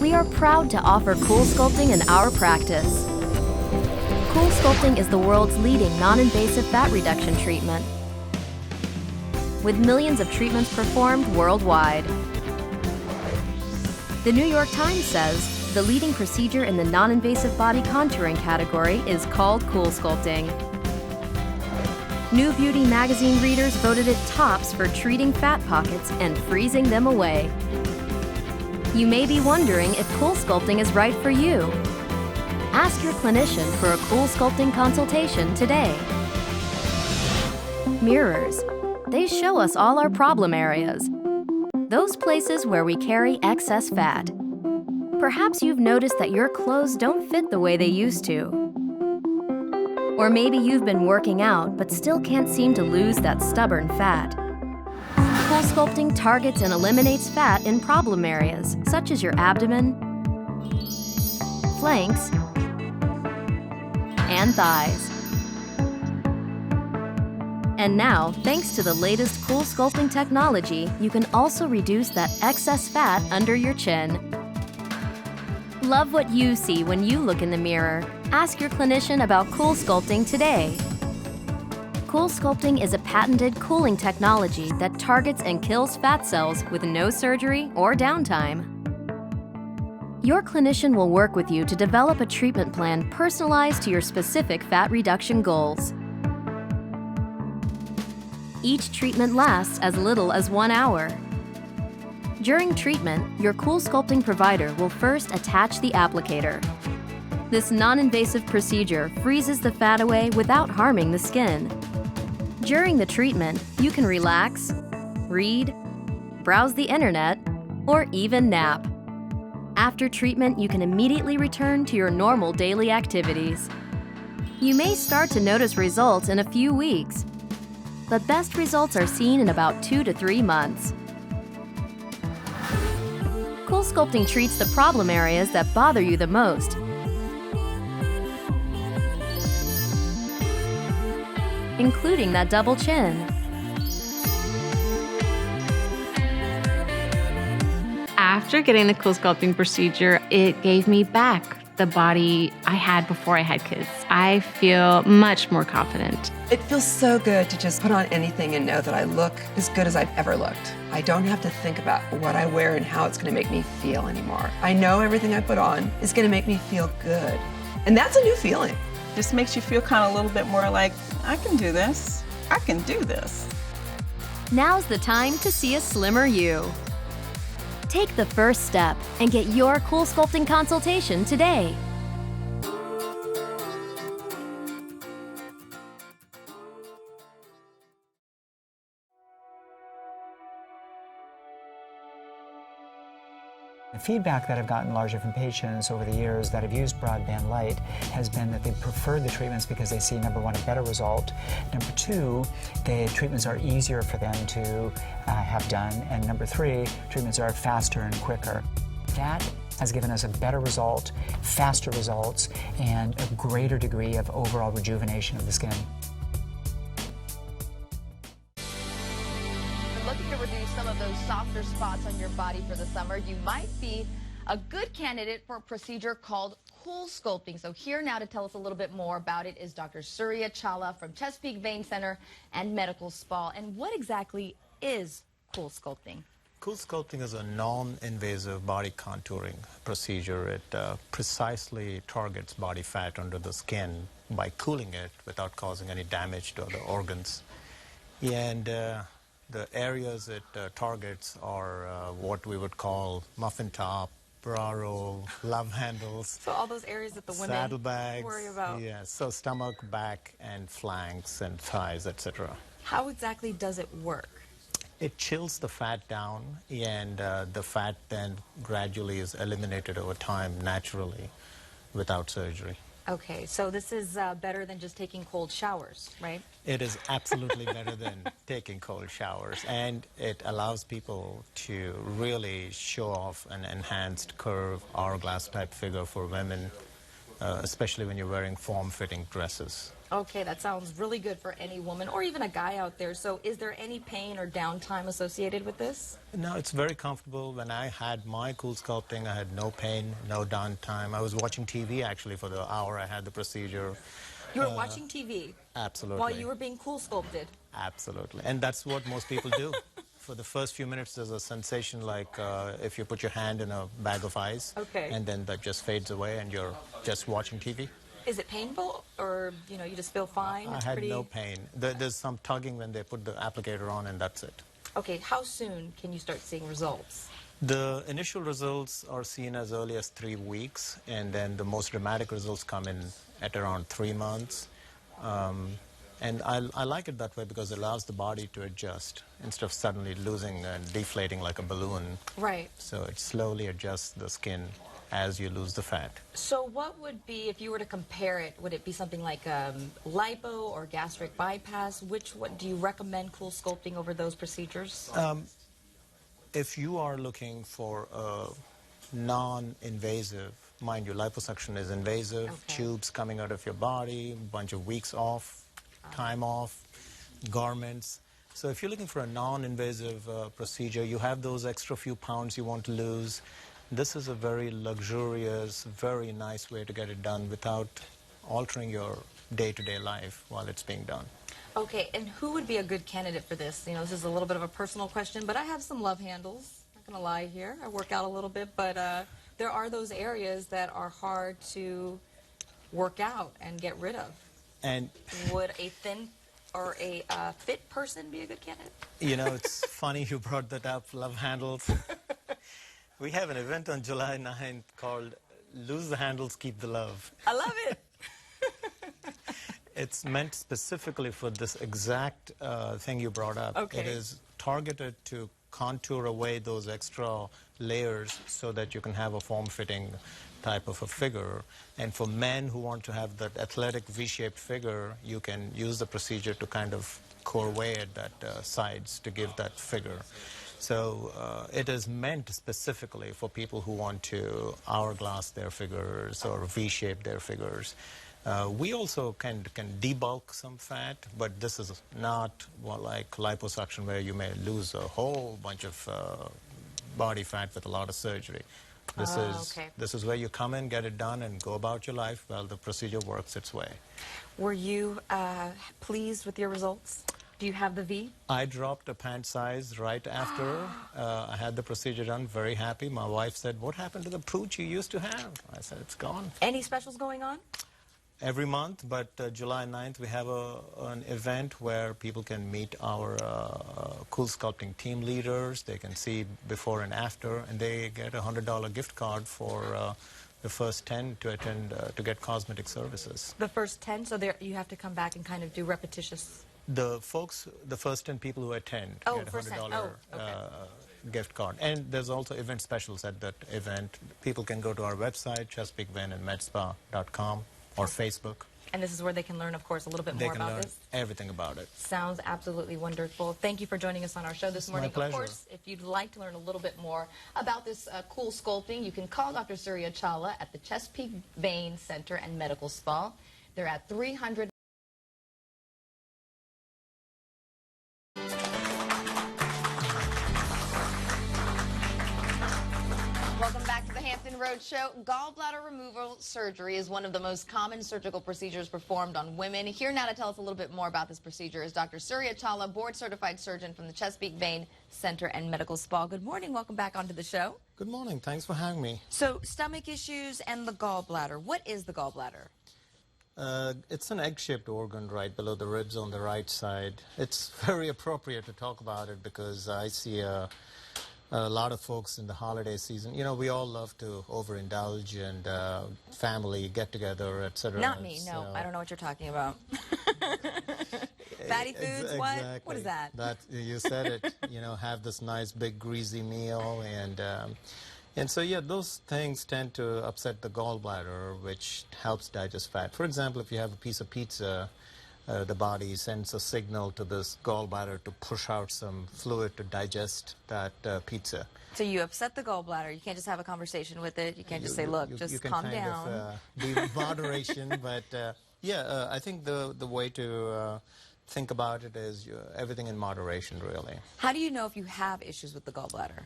we are proud to offer CoolSculpting in our practice. CoolSculpting is the world's leading non-invasive fat reduction treatment, with millions of treatments performed worldwide. The New York Times says the leading procedure in the non-invasive body contouring category is called CoolSculpting. New Beauty magazine readers voted it tops for treating fat pockets and freezing them away. You may be wondering if CoolSculpting is right for you. Ask your clinician for a CoolSculpting consultation today. Mirrors. They show us all our problem areas. Those places where we carry excess fat. Perhaps you've noticed that your clothes don't fit the way they used to. Or maybe you've been working out but still can't seem to lose that stubborn fat. CoolSculpting targets and eliminates fat in problem areas such as your abdomen, flanks, and thighs. And now, thanks to the latest CoolSculpting technology, you can also reduce that excess fat under your chin. Love what you see when you look in the mirror. Ask your clinician about CoolSculpting today. CoolSculpting is a patented cooling technology that targets and kills fat cells with no surgery or downtime. Your clinician will work with you to develop a treatment plan personalized to your specific fat reduction goals. Each treatment lasts as little as 1 hour. During treatment, your CoolSculpting provider will first attach the applicator. This non-invasive procedure freezes the fat away without harming the skin. During the treatment, you can relax, read, browse the internet, or even nap. After treatment, you can immediately return to your normal daily activities. You may start to notice results in a few weeks, but best results are seen in about 2 to 3 months. CoolSculpting treats the problem areas that bother you the most, including that double chin. After getting the CoolSculpting procedure, it gave me back the body I had before I had kids. I feel much more confident. It feels so good to just put on anything and know that I look as good as I've ever looked. I don't have to think about what I wear and how it's going to make me feel anymore. I know everything I put on is going to make me feel good. And that's a new feeling. Just makes you feel kind of a little bit more like, I can do this. I can do this. Now's the time to see a slimmer you. Take the first step and get your CoolSculpting consultation today. The feedback that I've gotten largely from patients over the years that have used Broadband Light has been that they prefer the treatments because they see, number one, a better result. Number two, the treatments are easier for them to have done. And number three, treatments are faster and quicker. That has given us a better result, faster results, and a greater degree of overall rejuvenation of the skin. Looking to reduce some of those softer spots on your body for the summer, you might be a good candidate for a procedure called CoolSculpting. So here now to tell us a little bit more about it is Dr. Surya Challa from Chesapeake Vein Center and Medical Spa. And what exactly is CoolSculpting? CoolSculpting is a non-invasive body contouring procedure. It precisely targets body fat under the skin by cooling it without causing any damage to other organs. And the areas it targets are what we would call muffin top, bra roll, love handles. So all those areas that the women saddlebags, worry about. Yes, so stomach, back, and flanks and thighs, etc. How exactly does it work? It chills the fat down, and the fat then gradually is eliminated over time naturally without surgery. Okay, so this is better than just taking cold showers, right? It is absolutely better than taking cold showers, and it allows people to really show off an enhanced curve, hourglass type figure for women, especially when you're wearing form-fitting dresses. Okay, that sounds really good for any woman or even a guy out there. So is there any pain or downtime associated with this? No, it's very comfortable. When I had my cool sculpting, I had no pain, no downtime. I was watching TV actually for the hour I had the procedure. You were watching TV Absolutely. while you were being cool sculpted. Absolutely. And that's what most people do. For the first few minutes, there's a sensation like if you put your hand in a bag of ice, Okay. and then that just fades away and you're just watching TV. Is it painful or, you just feel fine? I It's had pretty... no pain. There's some tugging when they put the applicator on, and that's it. Okay, how soon can you start seeing results? The initial results are seen as early as 3 weeks, and then the most dramatic results come in at around 3 months. And I like it that way because it allows the body to adjust instead of suddenly losing and deflating like a balloon. Right. So it slowly adjusts the skin as you lose the fat. So what would be, if you were to compare it, would it be something like lipo or gastric bypass? What do you recommend cool sculpting over those procedures? If you are looking for a non-invasive, mind you, liposuction is invasive, Okay. tubes coming out of your body, a bunch of weeks off, time off, garments. So if you're looking for a non-invasive procedure, you have those extra few pounds you want to lose. This is a very luxurious, very nice way to get it done without altering your day-to-day life while it's being done. Okay, and who would be a good candidate for this? This is a little bit of a personal question, but I have some love handles. Not going to lie here. I work out a little bit, but there are those areas that are hard to work out and get rid of. And Would a thin or a fit person be a good candidate? it's funny you brought that up, love handles. We have an event on July 9th called Lose the Handles, Keep the Love. I love it. It's meant specifically for this exact thing you brought up. Okay. It is targeted to contour away those extra layers so that you can have a form-fitting type of a figure. And for men who want to have that athletic V-shaped figure, you can use the procedure to kind of core away at that sides to give that figure. So it is meant specifically for people who want to hourglass their figures or V-shape their figures. We also can debulk some fat, but this is not like liposuction where you may lose a whole bunch of body fat with a lot of surgery. This is where you come in, get it done, and go about your life while the procedure works its way. Were you pleased with your results? Do you have the V? I dropped a pant size right after I had the procedure done. Very happy. My wife said, "What happened to the pooch you used to have?" I said, "It's gone." Any specials going on? Every month, but July 9th we have an event where people can meet our cool sculpting team leaders. They can see before and after, and they get a $100 gift card for the first 10 to attend to get cosmetic services. The first 10, so there you have to come back and kind of do repetitious. The first 10 people who attend get a first 10. $100 gift card. And there's also event specials at that event. People can go to our website, ChesapeakeVein&MedSpa.com, or Facebook. And this is where they can learn, of course, a little bit They more can about learn this. everything about it. Sounds absolutely wonderful. Thank you for joining us on our show this morning. My pleasure. Of course, if you'd like to learn a little bit more about this cool sculpting, you can call Dr. Surya Chawla at the Chesapeake Vein Center and Medical Spa. They're at 300. Welcome back to the Hampton Road Show. Gallbladder removal surgery is one of the most common surgical procedures performed on women. Here now to tell us a little bit more about this procedure is Dr. Surya Chawla, board-certified surgeon from the Chesapeake Vein Center and Medical Spa. Good morning. Welcome back onto the show. Good morning. Thanks for having me. So, stomach issues and the gallbladder. What is the gallbladder? It's an egg-shaped organ right below the ribs on the right side. It's very appropriate to talk about it because I see a lot of folks in the holiday season. You know, we all love to overindulge and family get-together, etc. Not me. No, I don't know what you're talking about. Fatty foods? What? Exactly. What is that? You said it. Have this nice big greasy meal and so, yeah, those things tend to upset the gallbladder, which helps digest fat. For example, if you have a piece of pizza, the body sends a signal to this gallbladder to push out some fluid to digest that pizza. So you upset the gallbladder. You can't just have a conversation with it. You can't just say, look, just you can calm kind down. of be moderation, but Yeah, I think the way to think about it is everything in moderation, really. How do you know if you have issues with the gallbladder?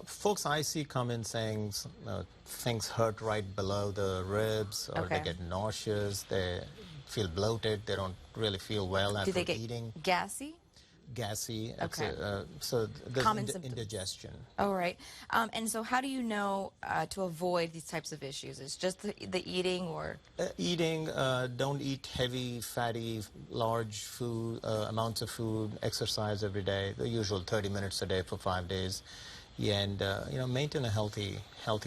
Folks I see come in saying things hurt right below the ribs, or they Okay. get nauseous, they feel bloated, they don't really feel well Do after they get eating, gassy? gassy. Okay. So there's Common symptoms. indigestion. Oh, right. And so how do you know to avoid these types of issues? It's just the eating or? Eating, don't eat heavy, fatty, large food, amounts of food, exercise every day, the usual 30 minutes a day for 5 days. Yeah, and maintain a healthy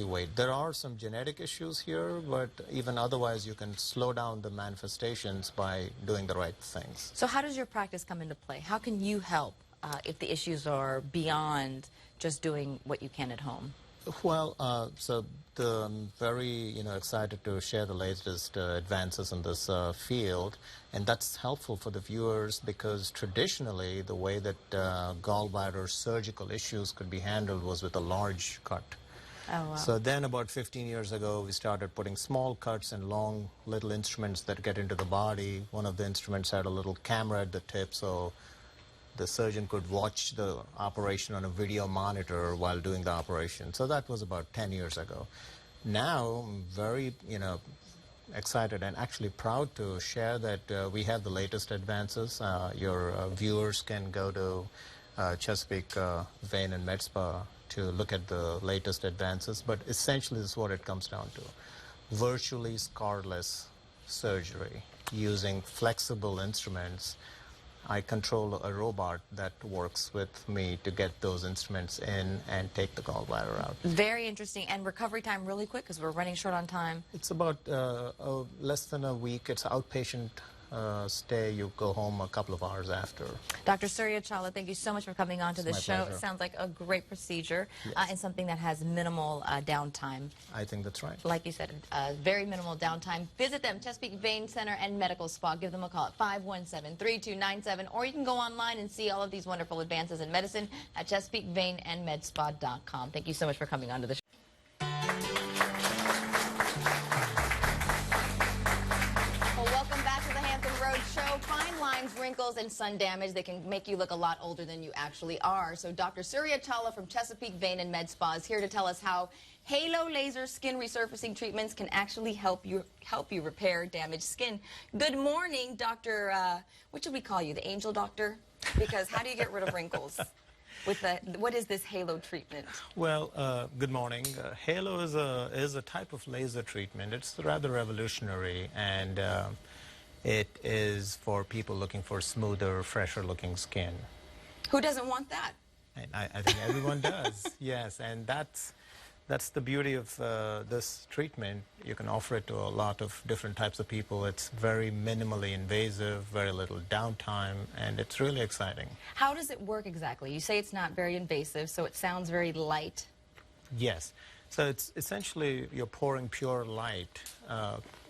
weight. There are some genetic issues here, but even otherwise you can slow down the manifestations by doing the right things. So how does your practice come into play? How can you help if the issues are beyond just doing what you can at home? Well, I'm very excited to share the latest advances in this field, and that's helpful for the viewers because traditionally the way that gallbladder surgical issues could be handled was with a large cut. Oh, wow. So then about 15 years ago, we started putting small cuts and long little instruments that get into the body. One of the instruments had a little camera at the tip, so the surgeon could watch the operation on a video monitor while doing the operation. So that was about 10 years ago. Now, I'm very, excited and actually proud to share that we have the latest advances. Your viewers can go to Chesapeake Vein and Med Spa to look at the latest advances. But essentially, this is what it comes down to. Virtually scarless surgery using flexible instruments. I control a robot that works with me to get those instruments in and take the gallbladder out. Very interesting. And recovery time really quick because we're running short on time. It's about less than a week. It's outpatient stay. You go home a couple of hours after. Dr. Surya Chawla, thank you so much for coming on to the my show. pleasure. It sounds like a great procedure Yes. and something that has minimal downtime. I think that's right. Like you said, very minimal downtime. Visit them, Chesapeake Vein Center and Medical Spa. Give them a call at 517-3297, or you can go online and see all of these wonderful advances in medicine at ChesapeakeVeinandMedSpa.com. Thank you so much for coming on to the show. Well, welcome back to the Hampton Road Show. Fine lines, wrinkles, and sun damage, they can make you look a lot older than you actually are. So Dr. Surya Chawla from Chesapeake Vein and Med Spa is here to tell us how Halo laser skin resurfacing treatments can actually help you repair damaged skin. Good morning, Dr. What should we call you? The angel doctor? Because how do you get rid of wrinkles? What is this Halo treatment? Well, good morning. Halo is a type of laser treatment. It's rather revolutionary, and it is for people looking for smoother, fresher-looking skin. Who doesn't want that? And I think everyone does, yes. And that's the beauty of this treatment. You can offer it to a lot of different types of people. It's very minimally invasive, very little downtime, and it's really exciting. How does it work exactly? You say it's not very invasive, so it sounds very light. Yes. So it's essentially you're pouring pure light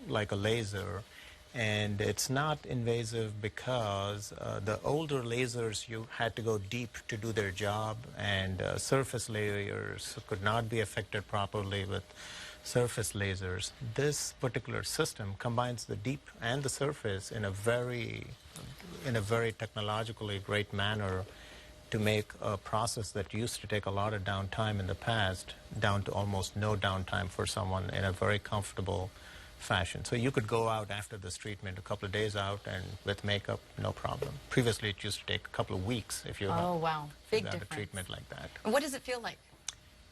like a laser, and it's not invasive because the older lasers, you had to go deep to do their job, and surface layers could not be affected properly with surface lasers. This particular system combines the deep and the surface in a very technologically great manner to make a process that used to take a lot of downtime in the past down to almost no downtime for someone in a very comfortable fashion. So you could go out after this treatment, a couple of days out, and with makeup, no problem. Previously, it used to take a couple of weeks if you Oh, wow. Big had a difference. treatment like that. And what does it feel like?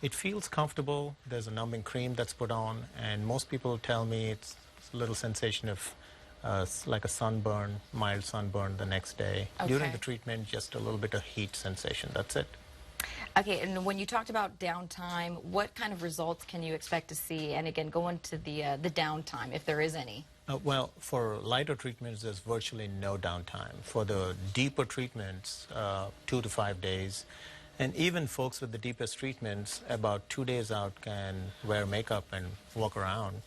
It feels comfortable. There's a numbing cream that's put on, and most people tell me it's a little sensation of like a sunburn, mild sunburn the next day. Okay. During the treatment, just a little bit of heat sensation. That's it. Okay, and when you talked about downtime, what kind of results can you expect to see? And again, go into the downtime, if there is any. Well, for lighter treatments, there's virtually no downtime. For the deeper treatments, 2 to 5 days. And even folks with the deepest treatments, about 2 days out can wear makeup and walk around.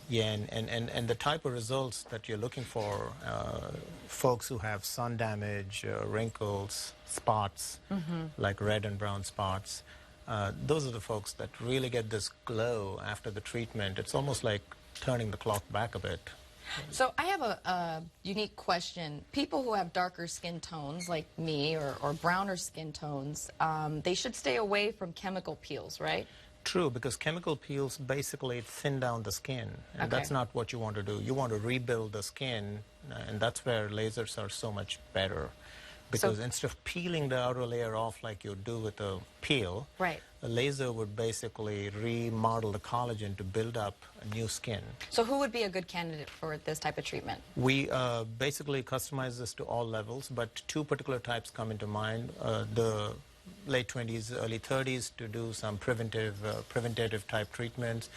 Yeah, and the type of results that you're looking for, folks who have sun damage, wrinkles, spots, like red and brown spots, those are the folks that really get this glow after the treatment. It's almost like turning the clock back a bit. So I have a unique question. People who have darker skin tones, like me, or browner skin tones, they should stay away from chemical peels, right? True, because chemical peels basically thin down the skin, and Okay. that's not what you want to do. You want to rebuild the skin, and that's where lasers are so much better. Because instead of peeling the outer layer off like you do with a peel, Right. a laser would basically remodel the collagen to build up a new skin. So who would be a good candidate for this type of treatment? We basically customize this to all levels, but two particular types come into mind. The late 20s, early 30s to do some preventative type treatments,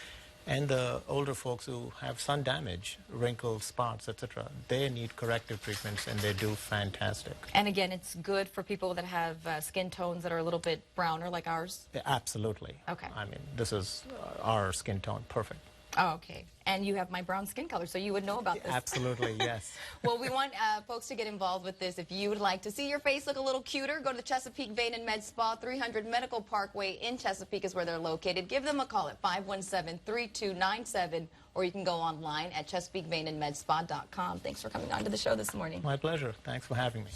and the older folks who have sun damage, wrinkles, spots, etc. They need corrective treatments, and they do fantastic. And again, it's good for people that have skin tones that are a little bit browner, like ours? Yeah, absolutely. Okay. I mean, this is our skin tone, perfect. Oh, okay. And you have my brown skin color, so you would know about this. Absolutely, yes. Well, we want folks to get involved with this. If you would like to see your face look a little cuter, go to the Chesapeake Vein and Med Spa, 300 Medical Parkway in Chesapeake is where they're located. Give them a call at 517-3297, or you can go online at ChesapeakeVeinandMedSpa.com. Thanks for coming on to the show this morning. My pleasure. Thanks for having me.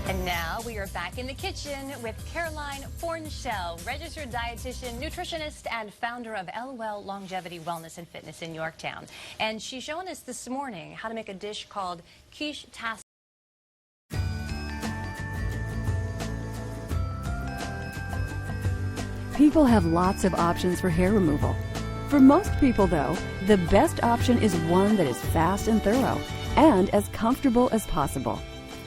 And now we are back in the kitchen with Caroline Fornshell, registered dietitian, nutritionist, and founder of LWell Longevity Wellness and Fitness in Yorktown. And she's showing us this morning how to make a dish called quiche tassel. People have lots of options for hair removal. For most people, though, the best option is one that is fast and thorough and as comfortable as possible.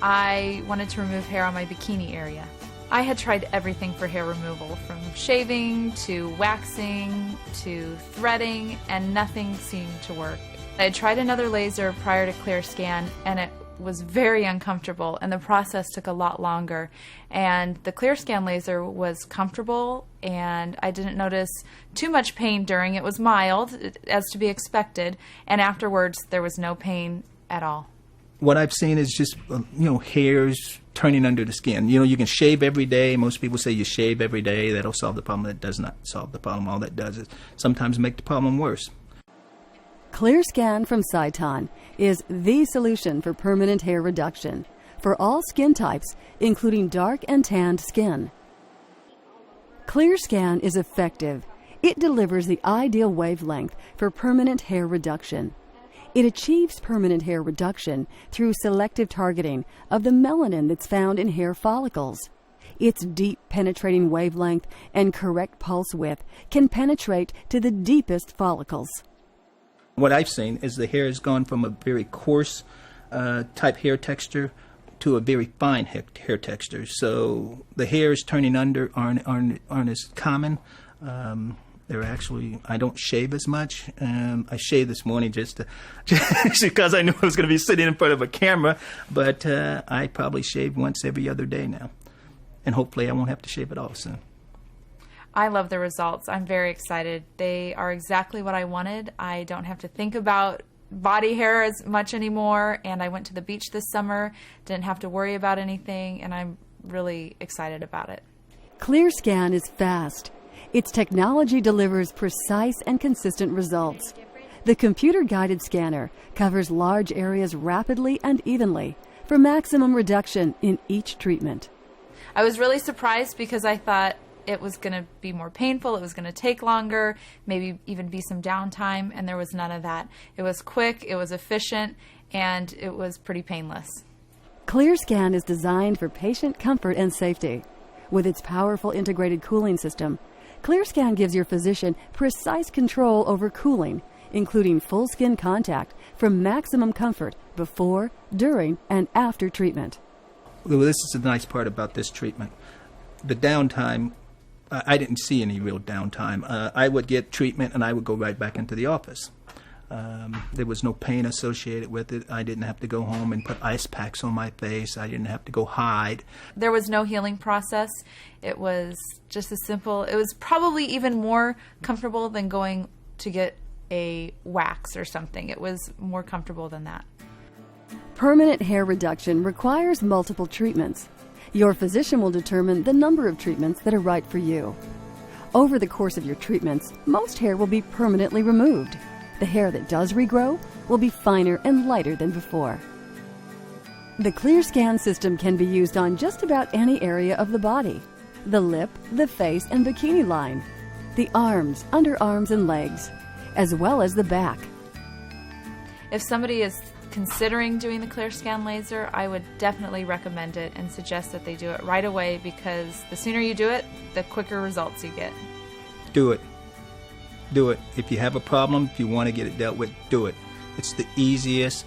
I wanted to remove hair on my bikini area. I had tried everything for hair removal, from shaving to waxing to threading, and nothing seemed to work. I had tried another laser prior to ClearScan, and it was very uncomfortable, and the process took a lot longer. And the ClearScan laser was comfortable, and I didn't notice too much pain during. It was mild, as to be expected, and afterwards there was no pain at all. What I've seen is just, hairs turning under the skin. You can shave every day. Most people say you shave every day. That'll solve the problem. That does not solve the problem. All that does is sometimes make the problem worse. ClearScan from Sciton is the solution for permanent hair reduction for all skin types, including dark and tanned skin. ClearScan is effective. It delivers the ideal wavelength for permanent hair reduction. It achieves permanent hair reduction through selective targeting of the melanin that's found in hair follicles. Its deep penetrating wavelength and correct pulse width can penetrate to the deepest follicles. What I've seen is the hair has gone from a very coarse type hair texture to a very fine hair texture. So the hairs turning under aren't as common. They're actually, I don't shave as much. I shaved this morning just because I knew I was going to be sitting in front of a camera, but I probably shave once every other day now. And hopefully I won't have to shave at all soon. I love the results. I'm very excited. They are exactly what I wanted. I don't have to think about body hair as much anymore, and I went to the beach this summer, didn't have to worry about anything, and I'm really excited about it. ClearScan is fast. Its technology delivers precise and consistent results. The computer-guided scanner covers large areas rapidly and evenly for maximum reduction in each treatment. I was really surprised because I thought it was going to be more painful, it was going to take longer, maybe even be some downtime, and there was none of that. It was quick, it was efficient, and it was pretty painless. ClearScan is designed for patient comfort and safety. With its powerful integrated cooling system, ClearScan gives your physician precise control over cooling, including full skin contact for maximum comfort before, during, and after treatment. Well, this is the nice part about this treatment. The downtime, I didn't see any real downtime. I would get treatment and I would go right back into the office. There was no pain associated with it. I didn't have to go home and put ice packs on my face. I didn't have to go hide. There was no healing process. It was just as simple. It was probably even more comfortable than going to get a wax or something. It was more comfortable than that. Permanent hair reduction requires multiple treatments. Your physician will determine the number of treatments that are right for you. Over the course of your treatments, most hair will be permanently removed. The hair that does regrow will be finer and lighter than before. The ClearScan system can be used on just about any area of the body: the lip, the face, and bikini line, the arms, underarms, and legs, as well as the back. If somebody is considering doing the ClearScan laser, I would definitely recommend it and suggest that they do it right away, because the sooner you do it, the quicker results you get. Do it. Do it. If you have a problem, if you want to get it dealt with, do it. It's the easiest,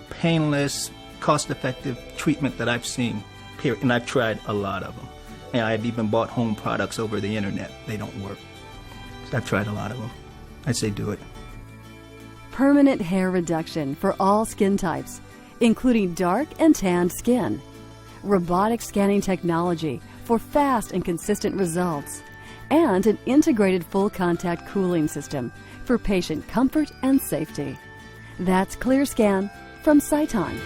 painless, cost-effective treatment that I've seen, period. And I've tried a lot of them. And I've even bought home products over the internet. They don't work. So I've tried a lot of them. I'd say do it. Permanent hair reduction for all skin types, including dark and tanned skin. Robotic scanning technology for fast and consistent results. And an integrated full contact cooling system for patient comfort and safety. That's ClearScan from Cyton.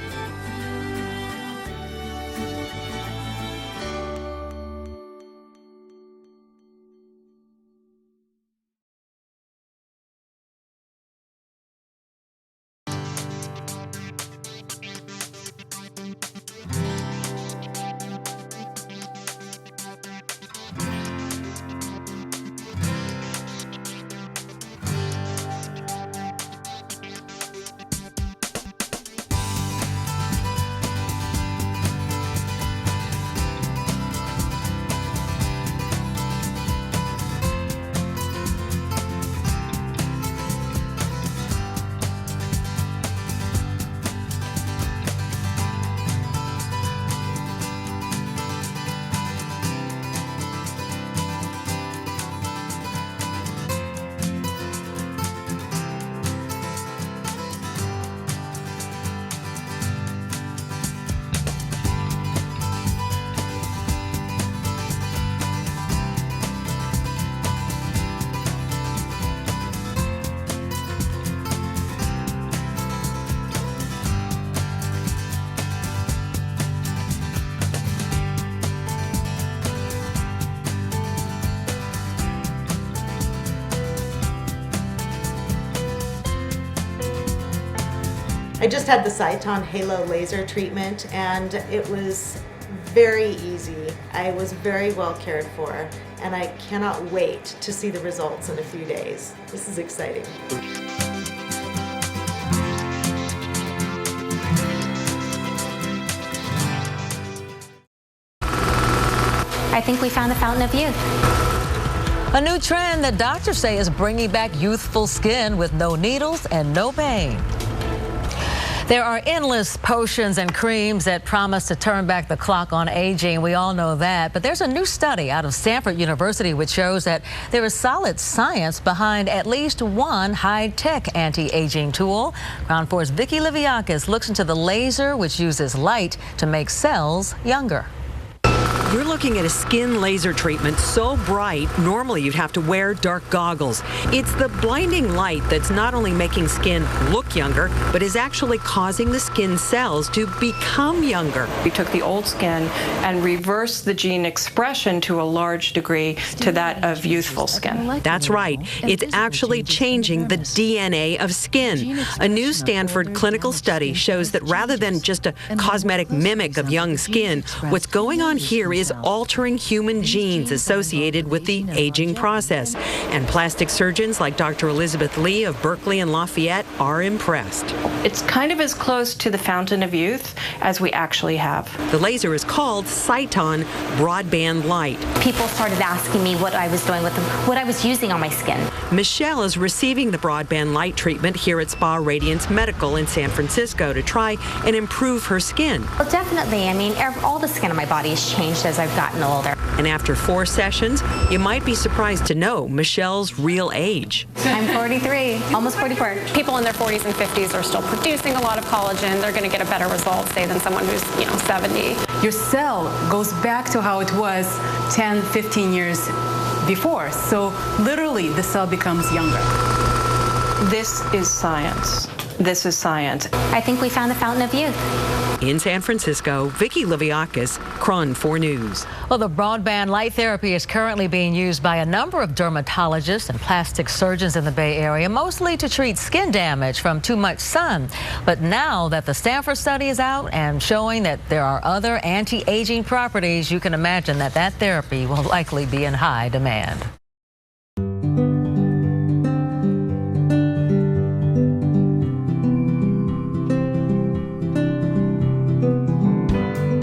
I just had the Cyton Halo laser treatment and it was very easy. I was very well cared for and I cannot wait to see the results in a few days. This is exciting. I think we found the fountain of youth. A new trend that doctors say is bringing back youthful skin with no needles and no pain. There are endless potions and creams that promise to turn back the clock on aging. We all know that. But there's a new study out of Stanford University which shows that there is solid science behind at least one high-tech anti-aging tool. Ground Force Vicki Liviakis looks into the laser which uses light to make cells younger. You're looking at a skin laser treatment so bright, normally you'd have to wear dark goggles. It's the blinding light that's not only making skin look younger, but is actually causing the skin cells to become younger. We took the old skin and reversed the gene expression to a large degree to that of youthful skin. That's right. It's actually changing the DNA of skin. A new Stanford clinical study shows that rather than just a cosmetic mimic of young skin, what's going on here is altering human genes associated with the aging process. And plastic surgeons like Dr. Elizabeth Lee of Berkeley and Lafayette are impressed. It's kind of as close to the fountain of youth as we actually have. The laser is called Cyton Broadband Light. People started asking me what I was doing with them, what I was using on my skin. Michelle is receiving the broadband light treatment here at Spa Radiance Medical in San Francisco to try and improve her skin. Well, definitely. I mean, all the skin on my body has changed as I've gotten older. And after 4 sessions, you might be surprised to know Michelle's real age. I'm 43, almost 44. People in their 40s and 50s are still producing a lot of collagen. They're going to get a better result, say, than someone who's, 70. Your cell goes back to how it was 10, 15 years before. So literally, the cell becomes younger. This is science. this is science. I think we found the fountain of youth. In San Francisco, Vicki Liviakis, KRON 4 News. Well, the broadband light therapy is currently being used by a number of dermatologists and plastic surgeons in the Bay Area, mostly to treat skin damage from too much sun. But now that the Stanford study is out and showing that there are other anti-aging properties, you can imagine that that therapy will likely be in high demand.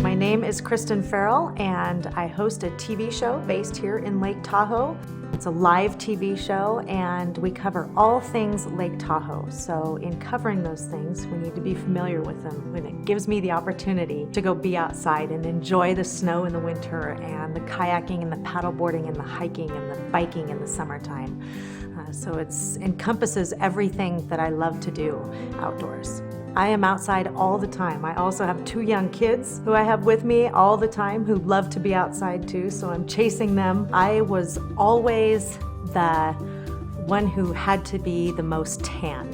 My name is Kristen Farrell, and I host a TV show based here in Lake Tahoe. It's a live TV show, and we cover all things Lake Tahoe. So in covering those things, we need to be familiar with them. And it gives me the opportunity to go be outside and enjoy the snow in the winter, and the kayaking and the paddleboarding and the hiking and the biking in the summertime. So it encompasses everything that I love to do outdoors. I am outside all the time. I also have 2 young kids who I have with me all the time who love to be outside too, so I'm chasing them. I was always the one who had to be the most tan.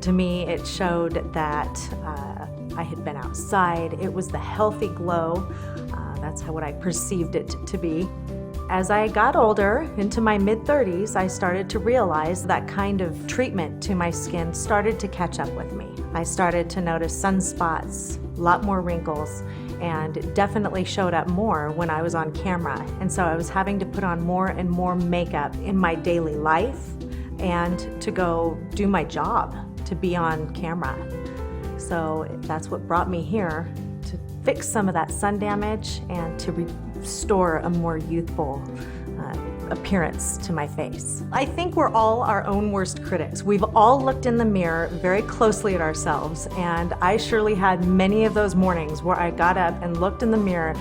To me, it showed that I had been outside. It was the healthy glow. That's what I perceived it to be. As I got older, into my mid-30s, I started to realize that kind of treatment to my skin started to catch up with me. I started to notice sunspots, a lot more wrinkles, and it definitely showed up more when I was on camera. And so I was having to put on more and more makeup in my daily life and to go do my job, to be on camera. So that's what brought me here, to fix some of that sun damage and to restore a more youthful appearance to my face. I think we're all our own worst critics. We've all looked in the mirror very closely at ourselves, and I surely had many of those mornings where I got up and looked in the mirror,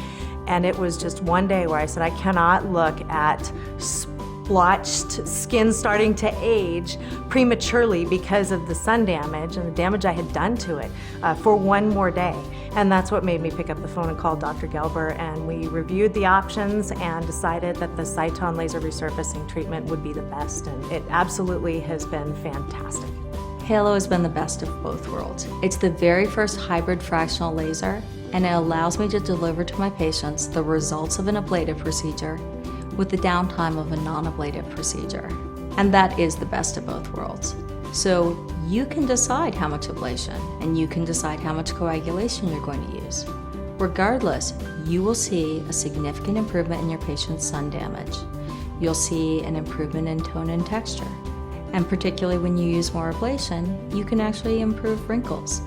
and it was just one day where I said, I cannot look at splotched skin starting to age prematurely because of the sun damage and the damage I had done to it for one more day. And that's what made me pick up the phone and call Dr. Gelber, and we reviewed the options and decided that the Cyton laser resurfacing treatment would be the best, and it absolutely has been fantastic. Halo has been the best of both worlds. It's the very first hybrid fractional laser, and it allows me to deliver to my patients the results of an ablative procedure with the downtime of a non-ablative procedure. And that is the best of both worlds. So you can decide how much ablation, and you can decide how much coagulation you're going to use. Regardless, you will see a significant improvement in your patient's sun damage. You'll see an improvement in tone and texture. And particularly when you use more ablation, you can actually improve wrinkles.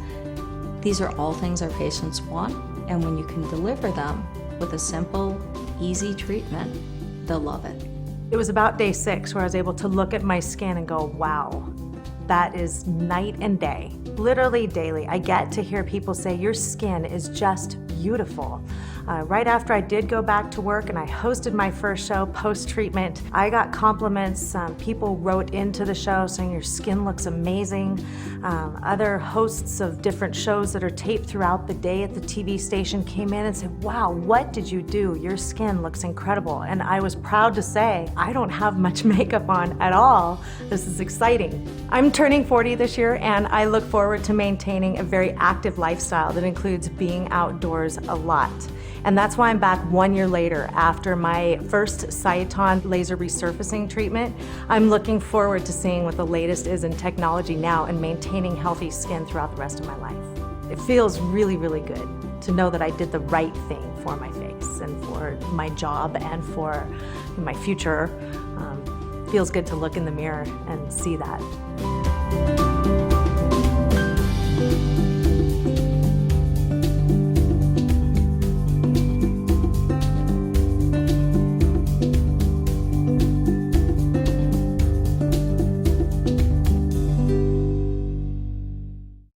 These are all things our patients want, and when you can deliver them with a simple, easy treatment, they'll love it. It was about day 6 where I was able to look at my skin and go, wow, that is night and day. Literally daily, I get to hear people say, your skin is just beautiful. Right after I did go back to work and I hosted my first show post-treatment, I got compliments. People wrote into the show saying your skin looks amazing. Other hosts of different shows that are taped throughout the day at the TV station came in and said, wow, what did you do? Your skin looks incredible. And I was proud to say, I don't have much makeup on at all. This is exciting. I'm turning 40 this year, and I look forward to maintaining a very active lifestyle that includes being outdoors a lot. And that's why I'm back 1 year later after my first Cyton laser resurfacing treatment. I'm looking forward to seeing what the latest is in technology now and maintaining healthy skin throughout the rest of my life. It feels really, really good to know that I did the right thing for my face and for my job and for my future. Feels good to look in the mirror and see that.